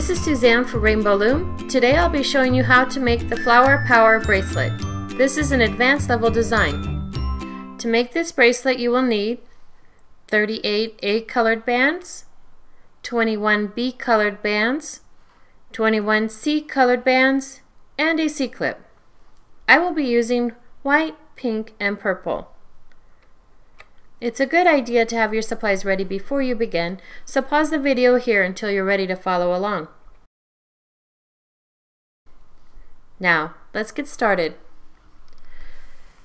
This is Suzanne for Rainbow Loom. Today I'll be showing you how to make the Flower Power bracelet. This is an advanced level design. To make this bracelet you will need 38 A colored bands, 21 B colored bands, 21 C colored bands, and a C-clip. I will be using white, pink, and purple. It's a good idea to have your supplies ready before you begin, so pause the video here until you're ready to follow along. Now, let's get started.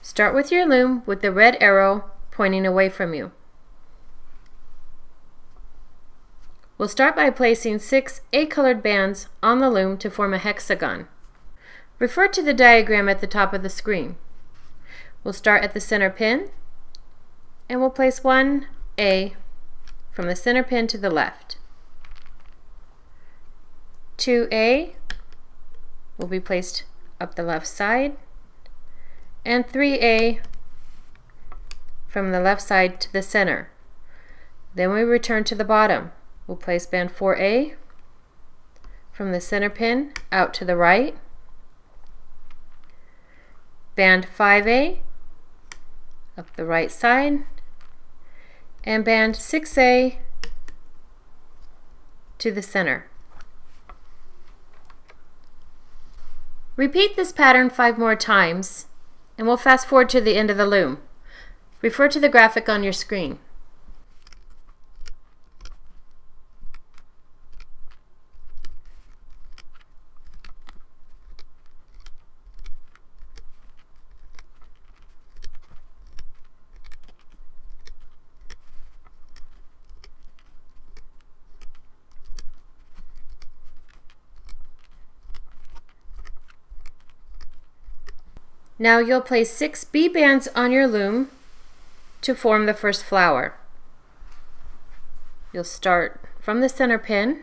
Start with your loom with the red arrow pointing away from you. We'll start by placing 6 A-colored bands on the loom to form a hexagon. Refer to the diagram at the top of the screen. We'll start at the center pin, and we'll place 1 A from the center pin to the left. 2 A will be placed up the left side, and 3 A from the left side to the center. Then we return to the bottom. We'll place band 4A from the center pin out to the right, band 5A up the right side, and band 6A to the center. Repeat this pattern 5 more times, and we'll fast forward to the end of the loom. Refer to the graphic on your screen. Now you'll place 6 B bands on your loom to form the first flower. You'll start from the center pin,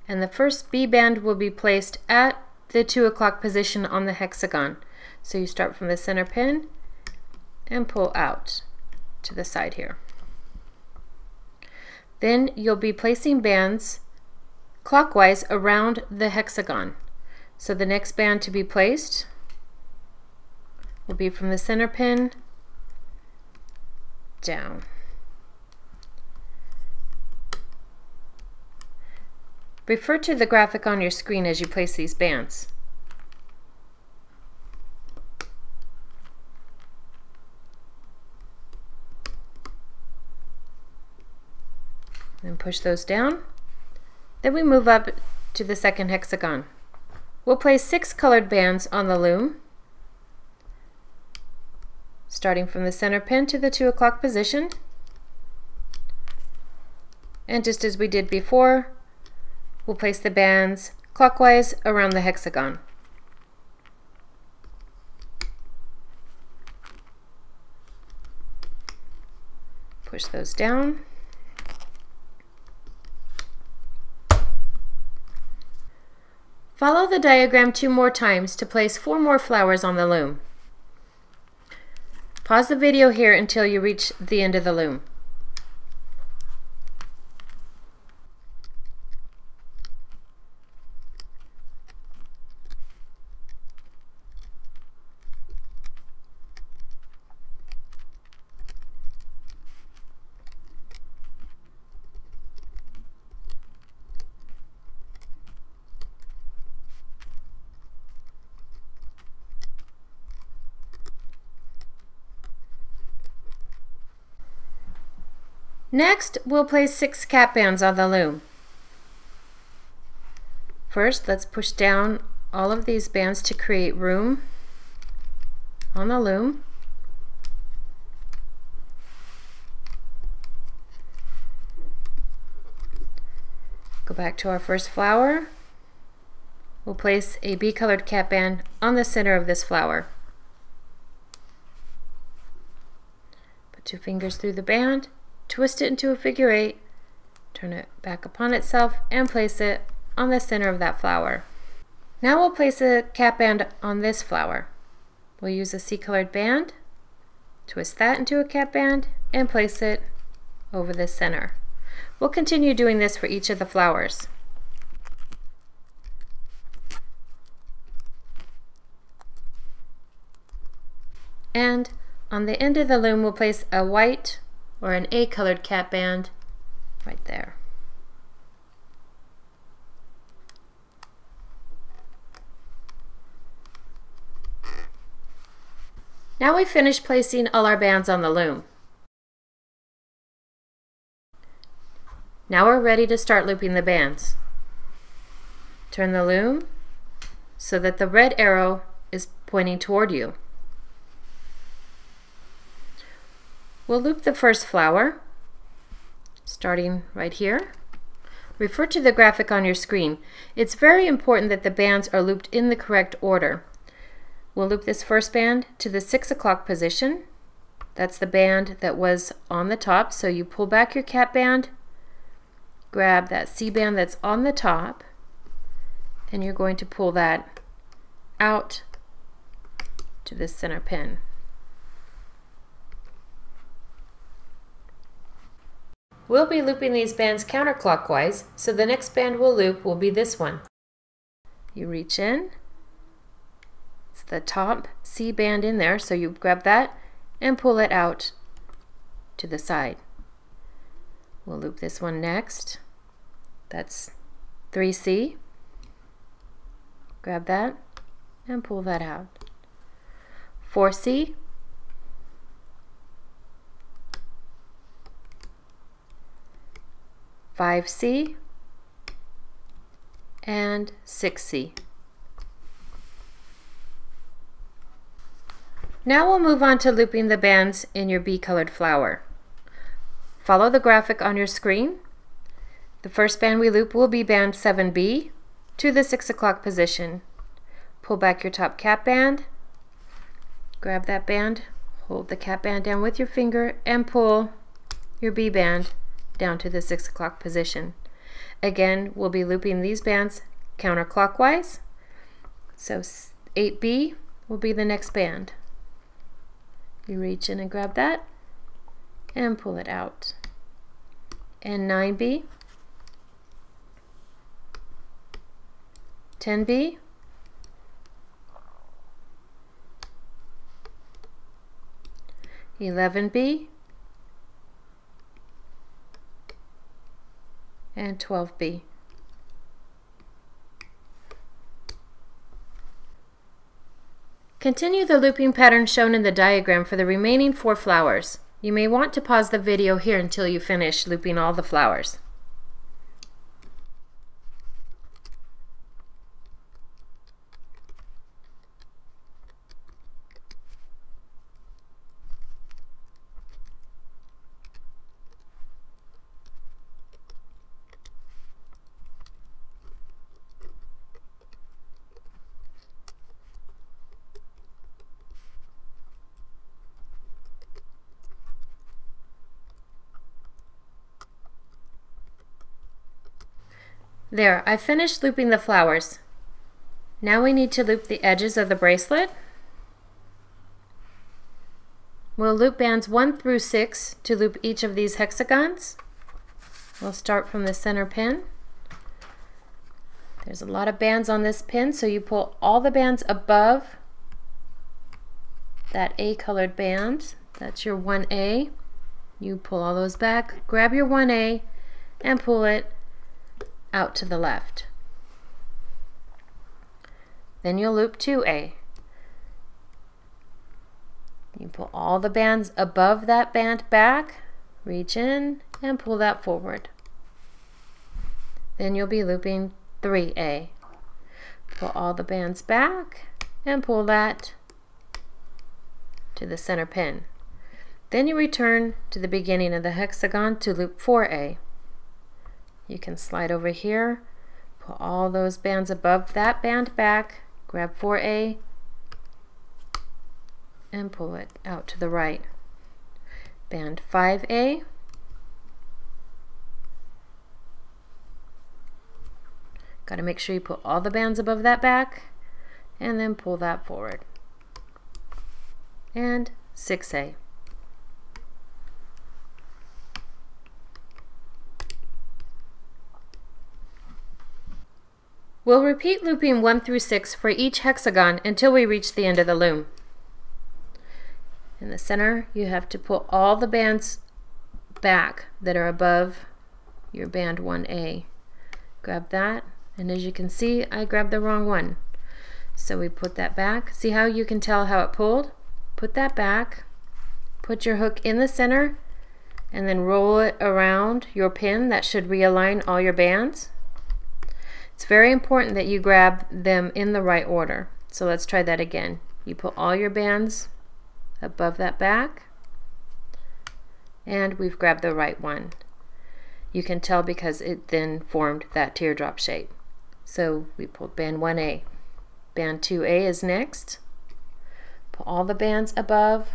and the first B band will be placed at the 2 o'clock position on the hexagon. So you start from the center pin and pull out to the side here. Then you'll be placing bands clockwise around the hexagon. So the next band to be placed will be from the center pin down. Refer to the graphic on your screen as you place these bands. Then push those down. Then we move up to the second hexagon. We'll place 6 colored bands on the loom, starting from the center pin to the 2 o'clock position. And just as we did before, we'll place the bands clockwise around the hexagon. Push those down. Follow the diagram 2 more times to place 4 more flowers on the loom. Pause the video here until you reach the end of the loom. Next, we'll place 6 cap bands on the loom. First, let's push down all of these bands to create room on the loom. Go back to our first flower. We'll place a B colored cap band on the center of this flower. Put 2 fingers through the band. Twist it into a figure 8, turn it back upon itself, and place it on the center of that flower. Now we'll place a cap band on this flower. We'll use a C-colored band, twist that into a cap band, and place it over the center. We'll continue doing this for each of the flowers. And on the end of the loom, we'll place a white or an A-colored cap band right there. Now we've finished placing all our bands on the loom. Now we're ready to start looping the bands. Turn the loom so that the red arrow is pointing toward you. We'll loop the first flower, starting right here. Refer to the graphic on your screen. It's very important that the bands are looped in the correct order. We'll loop this first band to the 6 o'clock position. That's the band that was on the top, so you pull back your cap band, grab that C band that's on the top, and you're going to pull that out to the center pin. We'll be looping these bands counterclockwise, so the next band we'll loop will be this one. You reach in, it's the top C band in there, so you grab that and pull it out to the side. We'll loop this one next. That's 3C. Grab that and pull that out. 4C. 5C and 6C. Now we'll move on to looping the bands in your B-colored flower. Follow the graphic on your screen. The first band we loop will be band 7B to the 6 o'clock position. Pull back your top cap band, grab that band, hold the cap band down with your finger and pull your B band down to the 6 o'clock position. Again, we'll be looping these bands counterclockwise. So 8B will be the next band. You reach in and grab that and pull it out. And 9B, 10B, 11B, and 12B. Continue the looping pattern shown in the diagram for the remaining 4 flowers. You may want to pause the video here until you finish looping all the flowers. There, I've finished looping the flowers. Now we need to loop the edges of the bracelet. We'll loop bands 1 through 6 to loop each of these hexagons. We'll start from the center pin. There's a lot of bands on this pin, so you pull all the bands above that A-colored band. That's your 1A. You pull all those back, grab your 1A, and pull it out to the left. Then you'll loop 2A. You pull all the bands above that band back, reach in and pull that forward. Then you'll be looping 3A. Pull all the bands back and pull that to the center pin. Then you return to the beginning of the hexagon to loop 4A. You can slide over here, pull all those bands above that band back, grab 4A, and pull it out to the right. Band 5A, got to make sure you put all the bands above that back, and then pull that forward. And 6A. We'll repeat looping 1 through 6 for each hexagon until we reach the end of the loom. In the center, you have to pull all the bands back that are above your band 1A. Grab that, and as you can see, I grabbed the wrong one. So we put that back. See how you can tell how it pulled? Put that back, put your hook in the center, and then roll it around your pin. That should realign all your bands. It's very important that you grab them in the right order. So let's try that again. You put all your bands above that back, and we've grabbed the right one. You can tell because it then formed that teardrop shape. So we pulled band 1A. Band 2A is next. Pull all the bands above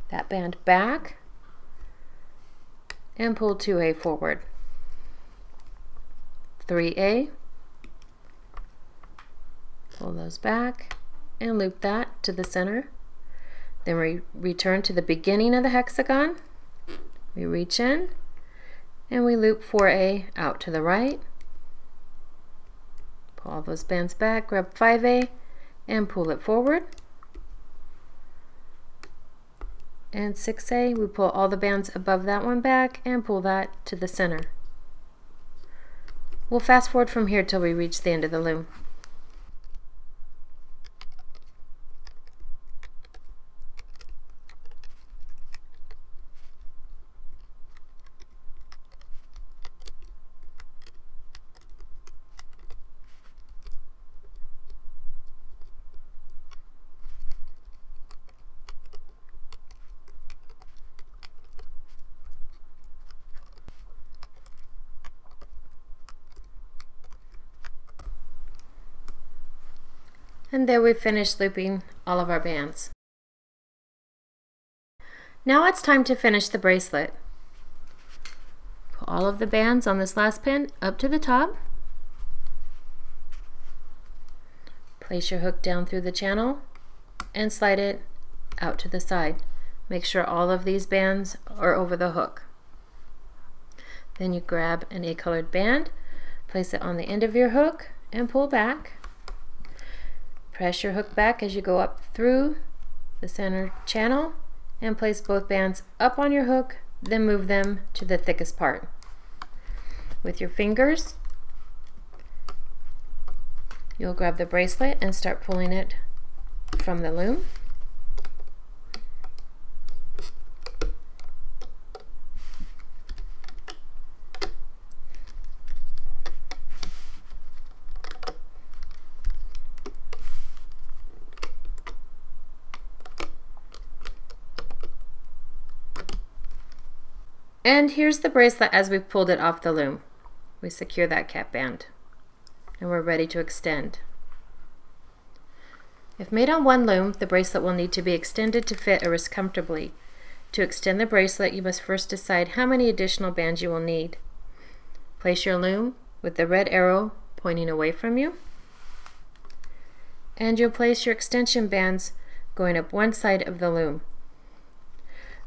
that band back and pull 2A forward. 3A, pull those back and loop that to the center. Then we return to the beginning of the hexagon. We reach in and we loop 4A out to the right. Pull all those bands back, grab 5A and pull it forward. And 6A, we pull all the bands above that one back and pull that to the center. We'll fast forward from here till we reach the end of the loom. And there we've finished looping all of our bands. Now it's time to finish the bracelet. Pull all of the bands on this last pin up to the top. Place your hook down through the channel and slide it out to the side. Make sure all of these bands are over the hook. Then you grab an A-colored band, place it on the end of your hook and pull back. Press your hook back as you go up through the center channel and place both bands up on your hook, then move them to the thickest part. With your fingers, you'll grab the bracelet and start pulling it from the loom. And here's the bracelet as we've pulled it off the loom. We secure that cap band and we're ready to extend. If made on one loom, the bracelet will need to be extended to fit a wrist comfortably. To extend the bracelet, you must first decide how many additional bands you will need. Place your loom with the red arrow pointing away from you, and you'll place your extension bands going up one side of the loom.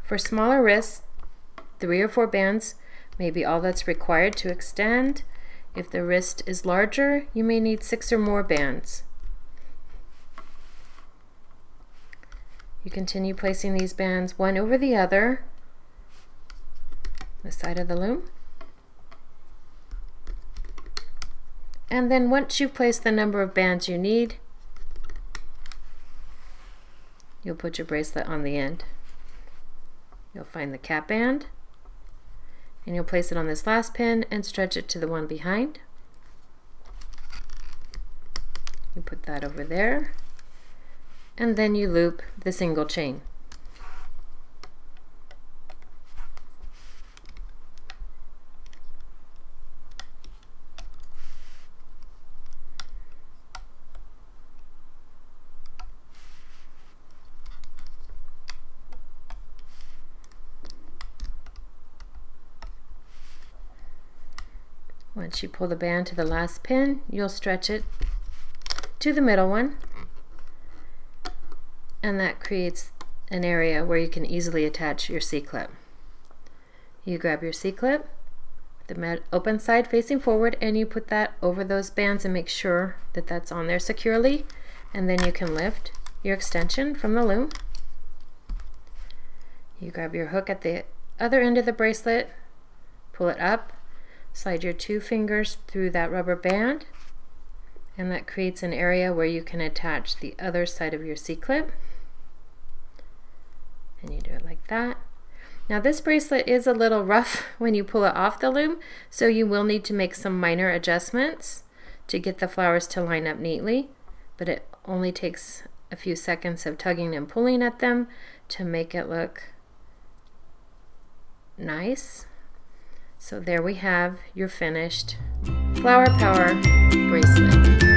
For smaller wrists, 3 or 4 bands may be all that's required to extend. If the wrist is larger, you may need 6 or more bands. You continue placing these bands one over the other, the side of the loom. And then once you've placed the number of bands you need, you'll put your bracelet on the end. You'll find the cap band, and you'll place it on this last pin and stretch it to the one behind. You put that over there, and then you loop the single chain. Once you pull the band to the last pin, you'll stretch it to the middle one, and that creates an area where you can easily attach your C-clip. You grab your C-clip, the open side facing forward, and you put that over those bands and make sure that that's on there securely, and then you can lift your extension from the loom. You grab your hook at the other end of the bracelet, pull it up, slide your 2 fingers through that rubber band, and that creates an area where you can attach the other side of your C-clip. And you do it like that. Now this bracelet is a little rough when you pull it off the loom, so you will need to make some minor adjustments to get the flowers to line up neatly, but it only takes a few seconds of tugging and pulling at them to make it look nice. So there we have your finished Flower Power bracelet.